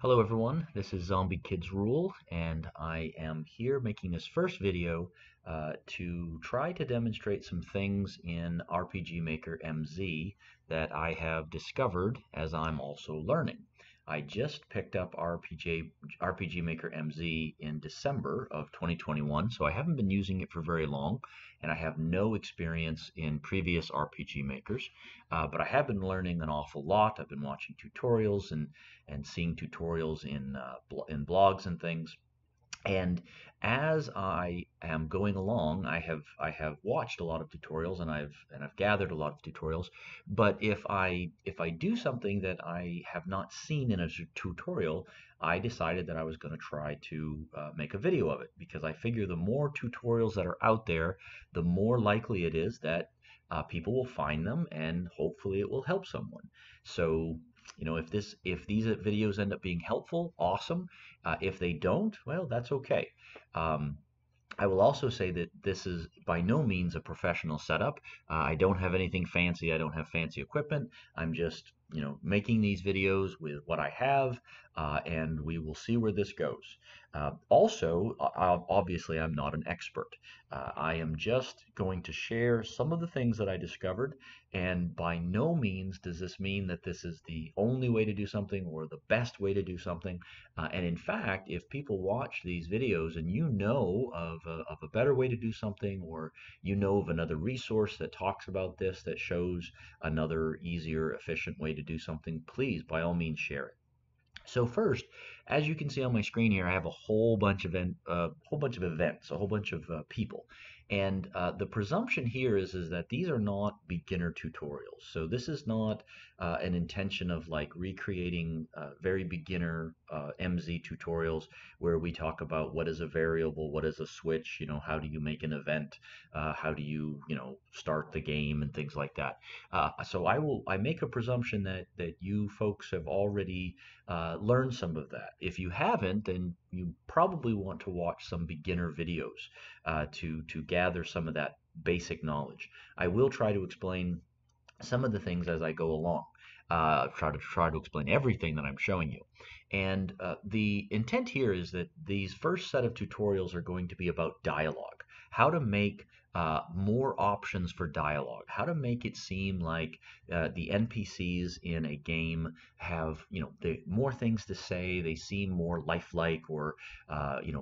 Hello everyone, this is Zombie Kids Rule, and I am here making this first video to try to demonstrate some things in RPG Maker MZ that I have discovered as I'm also learning. I just picked up RPG Maker MZ in December of 2021, so I haven't been using it for very long, and I have no experience in previous RPG Makers, but I have been learning an awful lot. I've been watching tutorials and seeing tutorials in blogs and things. And as I am going along, I have watched a lot of tutorials and I've gathered a lot of tutorials. But if I do something that I have not seen in a tutorial, I decided that I was going to try to make a video of it because I figure the more tutorials that are out there, the more likely it is that people will find them and hopefully it will help someone. So if these videos end up being helpful, awesome. If they don't, well, that's okay. Um, I will also say that this is by no means a professional setup. I don't have anything fancy. I don't have fancy equipment. I'm just, making these videos with what I have, and we will see where this goes. Obviously, I'm not an expert. I am just going to share some of the things that I discovered, and by no means does this mean that this is the only way to do something or the best way to do something. And in fact, if people watch these videos and you know of a better way to do something, or you know of another resource that talks about this, that shows another easier, efficient way to do something, please, by all means, share it. So first, as you can see on my screen here, I have a whole bunch of events, a whole bunch of people, and the presumption here is that these are not beginner tutorials. So this is not an intention of like recreating very beginner MZ tutorials where we talk about what is a variable, what is a switch, how do you make an event, how do you start the game and things like that. So I make a presumption that you folks have already learn some of that. If you haven't, then you probably want to watch some beginner videos to gather some of that basic knowledge. I will try to explain some of the things as I go along. Try to explain everything that I'm showing you. And the intent here is that these first set of tutorials are going to be about dialogue, how to make more options for dialogue, how to make it seem like the NPCs in a game have, more things to say, they seem more lifelike or,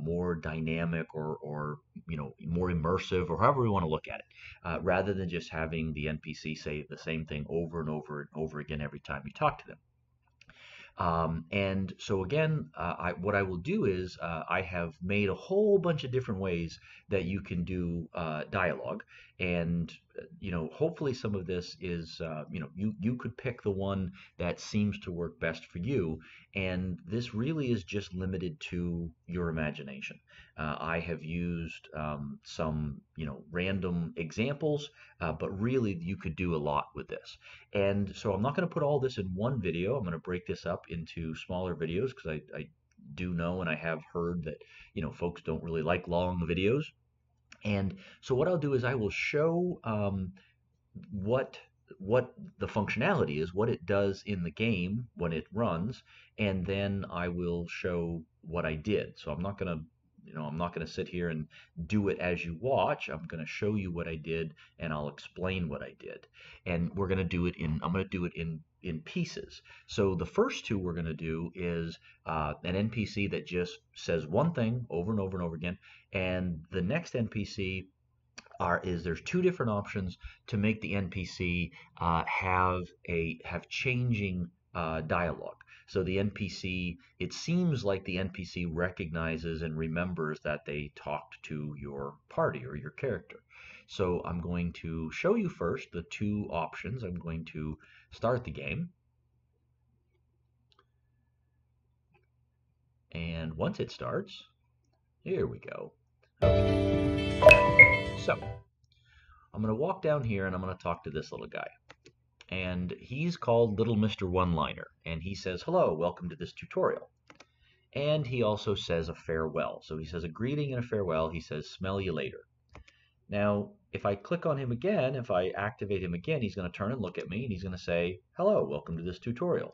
more dynamic or, more immersive or however we want to look at it, rather than just having the NPC say the same thing over and over and over again every time you talk to them. And so again, what I will do is I have made a whole bunch of different ways that you can do dialogue, and hopefully some of this is you could pick the one that seems to work best for you, and this really is just limited to your imagination. I have used some random examples, but really you could do a lot with this. And so I'm not going to put all this in one video. I'm going to break this up into smaller videos because I do know and I have heard that folks don't really like long videos. And so what I'll do is I will show what what the functionality is, what it does in the game when it runs, and then I will show what I did. So I'm not going to sit here and do it as you watch. I'm going to show you what I did and I'll explain what I did. And I'm going to do it in pieces. So the first two we're going to do is an NPC that just says one thing over and over and over again. And the next NPC there's two different options to make the NPC have changing dialogue. So the NPC, it seems like the NPC recognizes and remembers that they talked to your party or your character. So I'm going to show you first the two options. I'm going to start the game. And once it starts, here we go. Okay. So I'm going to walk down here and I'm going to talk to this little guy. And he's called Little Mr. One-Liner. And he says, hello, welcome to this tutorial. And he also says a farewell. So he says a greeting and a farewell. He says, smell you later. Now, if I click on him again, if I activate him again, he's going to turn and look at me and he's going to say, hello, welcome to this tutorial.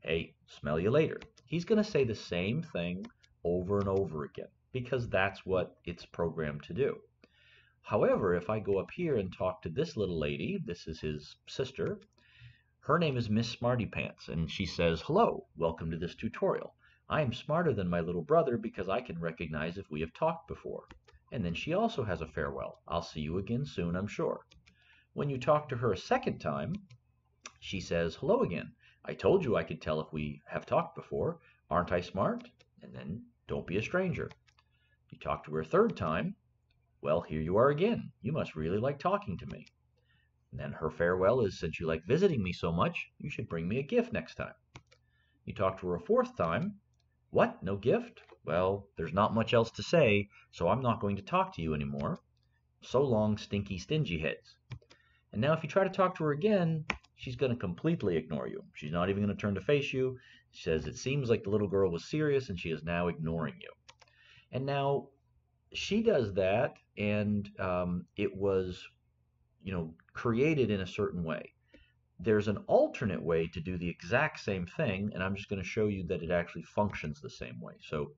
hey, smell you later. He's going to say the same thing over and over again because that's what it's programmed to do. However, if I go up here and talk to this little lady, this is his sister, her name is Miss Smarty Pants, and she says, hello, welcome to this tutorial. I am smarter than my little brother because I can recognize if we have talked before. And then she also has a farewell. I'll see you again soon, I'm sure. When you talk to her a second time, she says, hello again. I told you I could tell if we have talked before. Aren't I smart? And then, don't be a stranger. You talk to her a third time. Well, here you are again. You must really like talking to me. And then her farewell is, since you like visiting me so much, you should bring me a gift next time. You talk to her a fourth time. What? No gift? Well, there's not much else to say, so I'm not going to talk to you anymore. So long, stinky, stingy heads. And now if you try to talk to her again, she's going to completely ignore you. She's not even going to turn to face you. She says it seems like the little girl was serious and she is now ignoring you. And now she does that, and it was, created in a certain way. There's an alternate way to do the exact same thing, and I'm just going to show you that it actually functions the same way. So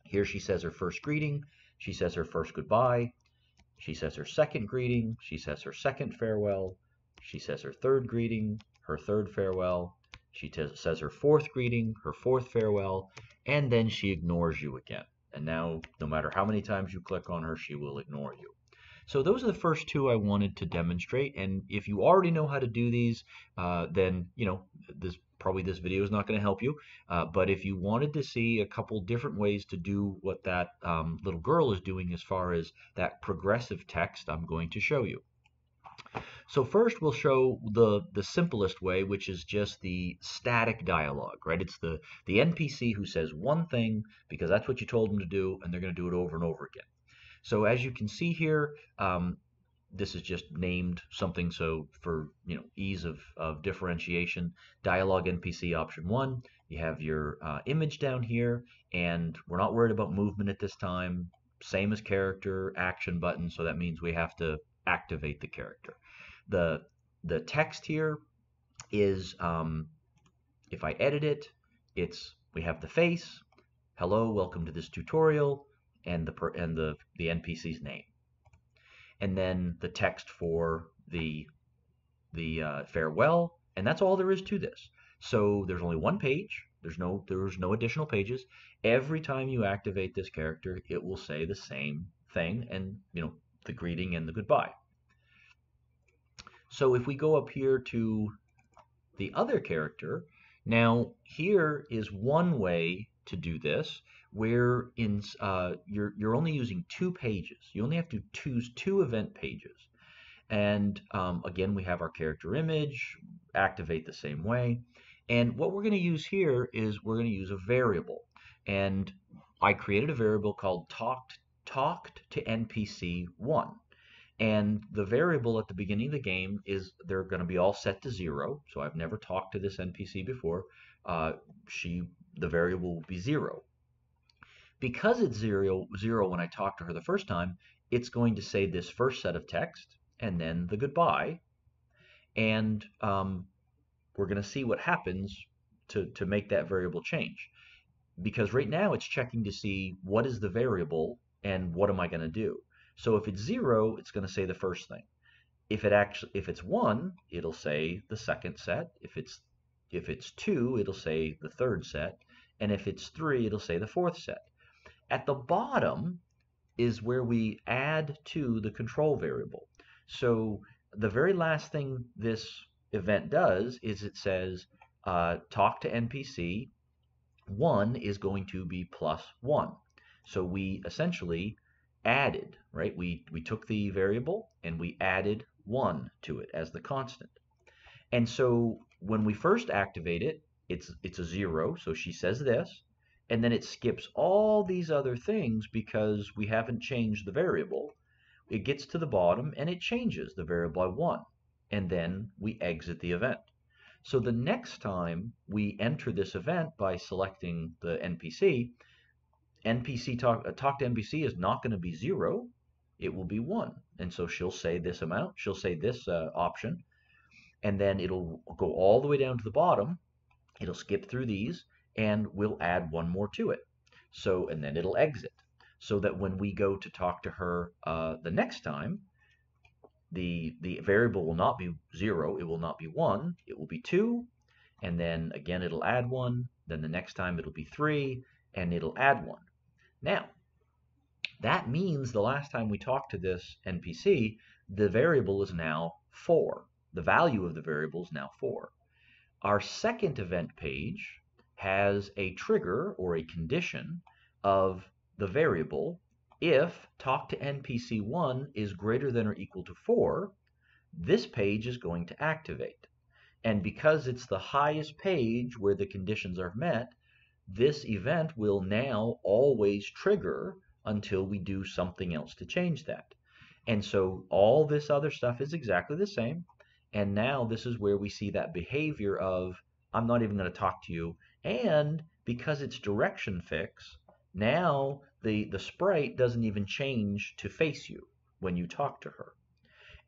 here she says her first greeting, she says her first goodbye, she says her second greeting, she says her second farewell, she says her third greeting, her third farewell, she says her fourth greeting, her fourth farewell, and then she ignores you again. And now, no matter how many times you click on her, she will ignore you. So those are the first two I wanted to demonstrate. And if you already know how to do these, then this video is not going to help you. But if you wanted to see a couple different ways to do what that little girl is doing as far as that progressive text, I'm going to show you. So first we'll show the simplest way, which is just the static dialogue, right? It's the NPC who says one thing because that's what you told them to do, and they're going to do it over and over again. So as you can see here, this is just named something so for ease of differentiation. Dialog NPC option 1. You have your image down here, and we're not worried about movement at this time. Same as character, action button, so that means we have to activate the character. The text here is, if I edit it, we have the face, hello, welcome to this tutorial, and the NPC's name, and then the text for the farewell, and that's all there is to this. So there's only one page. There's no additional pages. Every time you activate this character, it will say the same thing, and the greeting and the goodbye. So if we go up here to the other character, now here is one way to do this, where you're only using 2 pages. You only have to choose 2 event pages. And again, we have our character image, activate the same way. And what we're going to use here is we're going to use a variable. And I created a variable called talked to NPC 1. And the variable at the beginning of the game is they're going to be all set to 0. So I've never talked to this NPC before. The variable will be 0. Because it's 0 when I talk to her the first time, it's going to say this first set of text and then the goodbye. And we're going to see what happens to make that variable change. Because right now it's checking to see what is the variable and what am I going to do. So if it's 0, it's going to say the first thing. If it's 1, it'll say the second set. If it's 2, it'll say the third set. And if it's 3, it'll say the fourth set. At the bottom is where we add to the control variable. So the very last thing this event does is it says talk to NPC 1 is going to be +1. So we essentially added, right? We took the variable and we added 1 to it as the constant. And so when we first activate it, it's a 0, so she says this, and then it skips all these other things because we haven't changed the variable. It gets to the bottom and it changes the variable by 1, and then we exit the event. So the next time we enter this event by selecting the NPC, talk to NPC is not going to be 0, it will be 1. And so she'll say this amount, she'll say this option, and then it'll go all the way down to the bottom, It'll skip through these and we'll add one more to it. So, and then it'll exit so that when we go to talk to her the next time, the variable will not be 0, it will not be 1, it will be 2, and then again it'll add 1, then the next time it'll be 3, and it'll add 1. Now, that means the last time we talked to this NPC, the variable is now 4. The value of the variable is now 4. Our second event page has a trigger or a condition of the variable if talk to NPC1 is greater than or equal to 4, this page is going to activate. And because it's the highest page where the conditions are met, this event will now always trigger until we do something else to change that. And so all this other stuff is exactly the same. And now this is where we see that behavior of, I'm not even going to talk to you. And because it's direction fix, now the sprite doesn't even change to face you when you talk to her.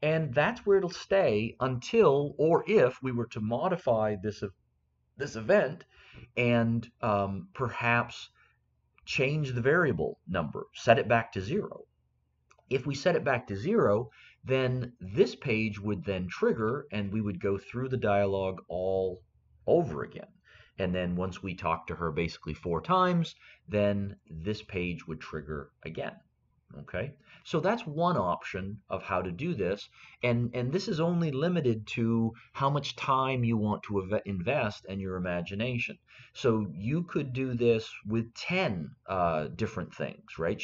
And that's where it'll stay until, or if we were to modify this event and perhaps change the variable number, set it back to 0. If we set it back to 0, then this page would then trigger and we would go through the dialogue all over again. And then once we talk to her basically 4 times, then this page would trigger again. Okay, so that's one option of how to do this, and this is only limited to how much time you want to invest in your imagination. So you could do this with 10 different things, right?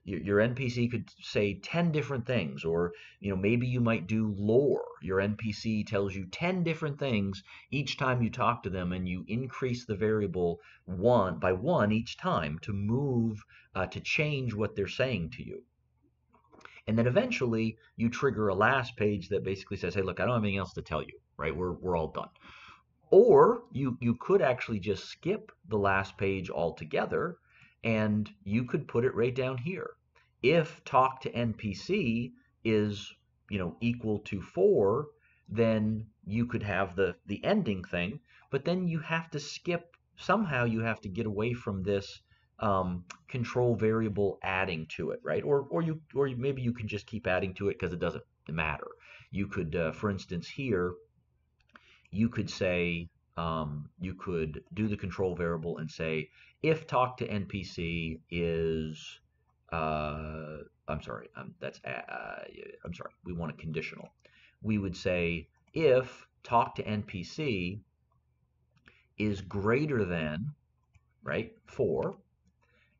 Your NPC could say 10 different things, or maybe you might do lore. Your NPC tells you 10 different things each time you talk to them, and you increase the variable one by one each time to move to change what they're saying to you. And then eventually you trigger a last page that basically says, hey, look, I don't have anything else to tell you, right? We're all done. Or you could actually just skip the last page altogether and you could put it right down here. If talk to NPC is, equal to 4, then you could have the ending thing, but then you have to skip, somehow you have to get away from this control variable adding to it, right? Or maybe you can just keep adding to it because it doesn't matter. You could, for instance, here, you could say, you could do the control variable and say, if talk to NPC is, I'm sorry, I'm sorry, we want a conditional. We would say, if talk to NPC is greater than, right, 4,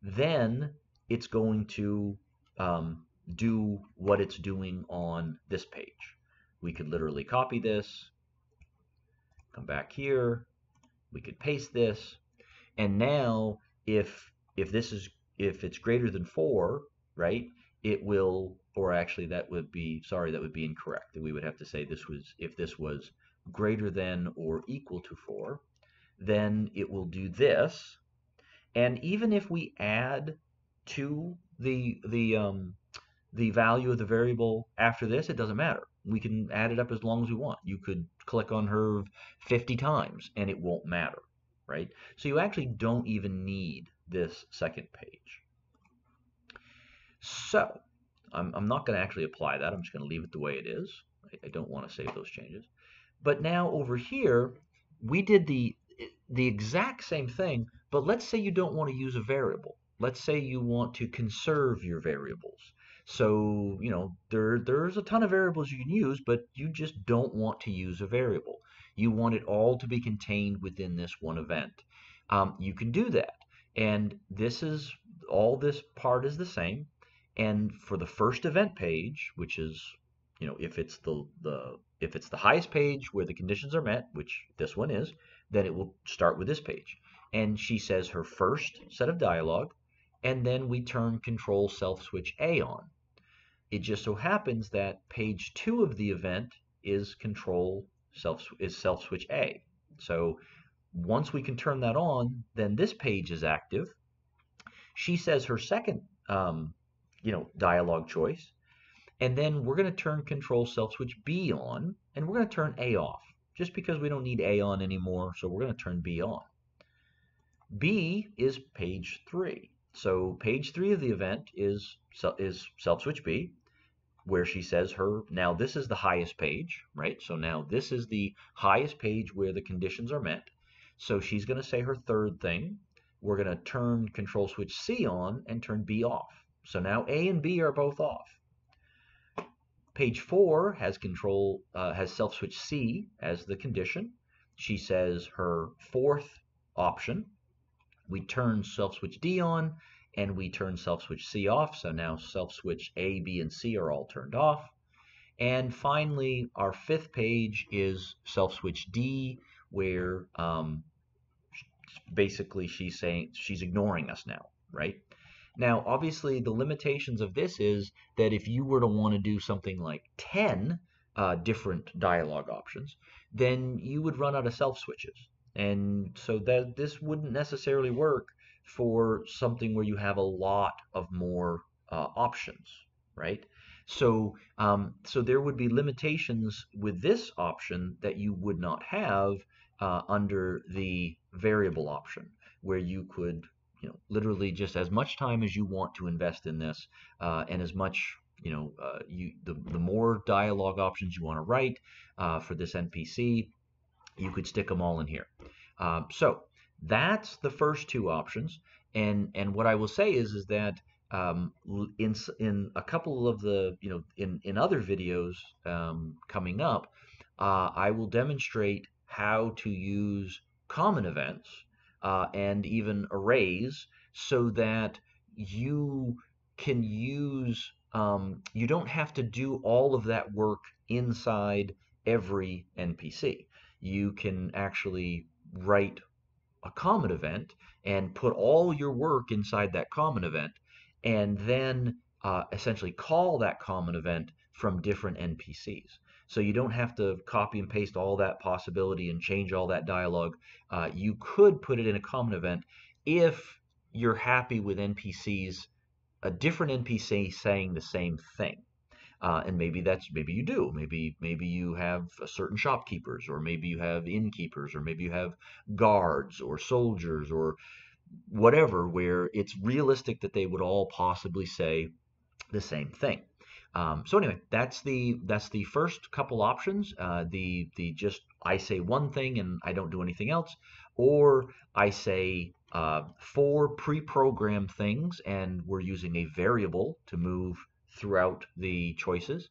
then it's going to do what it's doing on this page. We could literally copy this, come back here, we could paste this, and now if it's greater than 4, right, it will, or actually that would be, sorry, that would be incorrect. We would have to say if this was greater than or equal to 4, then it will do this. And even if we add to the value of the variable after this, it doesn't matter. We can add it up as long as we want. You could click on her 50 times and it won't matter, right? So you actually don't even need this second page. So I'm not going to actually apply that. I'm just going to leave it the way it is. I don't want to save those changes. But now over here, we did the exact same thing, but let's say you don't want to use a variable. Let's say you want to conserve your variables. So, there's a ton of variables you can use, but you just don't want to use a variable. You want it all to be contained within this one event. You can do that. And all this part is the same. And for the first event page, which is, if it's the highest page where the conditions are met, which this one is, then it will start with this page. And she says her first set of dialogue, and then we turn control self switch A on. It just so happens that page 2 of the event is self switch A. So once we can turn that on, then this page is active. She says her second dialogue choice, and then we're going to turn control self switch B on, and we're going to turn A off. just because we don't need A on anymore, so we're going to turn B on. B is page 3. So page 3 of the event is self switch B, where she says now this is the highest page, right? So now this is the highest page where the conditions are met. So she's going to say her third thing. We're going to turn control switch C on and turn B off. So now A and B are both off. Page 4 has self switch C as the condition. She says her fourth option. We turn self switch D on and we turn self switch C off. So now self switch A, B, and C are all turned off. And finally, our fifth page is self switch D, where basically she's saying she's ignoring us now, right? Now, obviously, the limitations of this is that if you were to want to do something like 10 different dialogue options, then you would run out of self switches. And so that this wouldn't necessarily work for something where you have a lot of more options, right? So there would be limitations with this option that you would not have under the variable option, where you could, literally just as much time as you want to invest in this, and as much, the more dialogue options you want to write for this NPC, you could stick them all in here. So that's the first two options. And what I will say is that in a couple of the, in other videos coming up, I will demonstrate how to use common events and even arrays so that you can use, you don't have to do all of that work inside every NPC. You can actually write a common event and put all your work inside that common event, and then essentially call that common event from different NPCs. So you don't have to copy and paste all that possibility and change all that dialogue. You could put it in a common event if you're happy with NPCs, a different NPC saying the same thing. And maybe you do. Maybe you have certain shopkeepers, or maybe you have innkeepers, or maybe you have guards or soldiers or whatever, where it's realistic that they would all possibly say the same thing. So anyway, that's the first couple options. The just I say one thing and I don't do anything else, or I say four pre-programmed things and we're using a variable to move throughout the choices,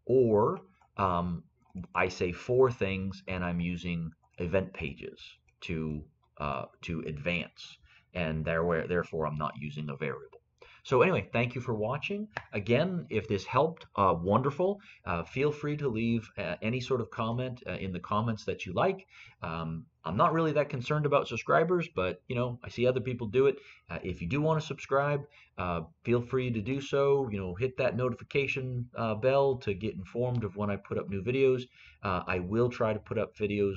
or I say four things and I'm using event pages to advance, and therefore I'm not using a variable. So anyway, thank you for watching. Again, if this helped, wonderful. Feel free to leave any sort of comment in the comments that you like. I'm not really that concerned about subscribers, but I see other people do it. If you do want to subscribe, feel free to do so. Hit that notification bell to get informed of when I put up new videos. I will try to put up videos,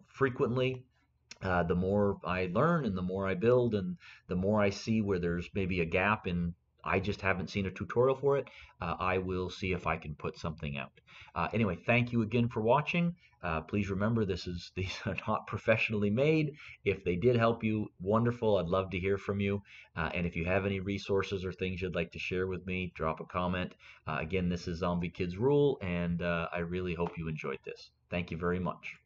frequently. The more I learn and the more I build and the more I see where there's maybe a gap and I just haven't seen a tutorial for it, I will see if I can put something out. Anyway, thank you again for watching. Please remember these are not professionally made. If they did help you, wonderful. I'd love to hear from you. And if you have any resources or things you'd like to share with me, drop a comment. Again, this is Zombie Kids Rule, and I really hope you enjoyed this. Thank you very much.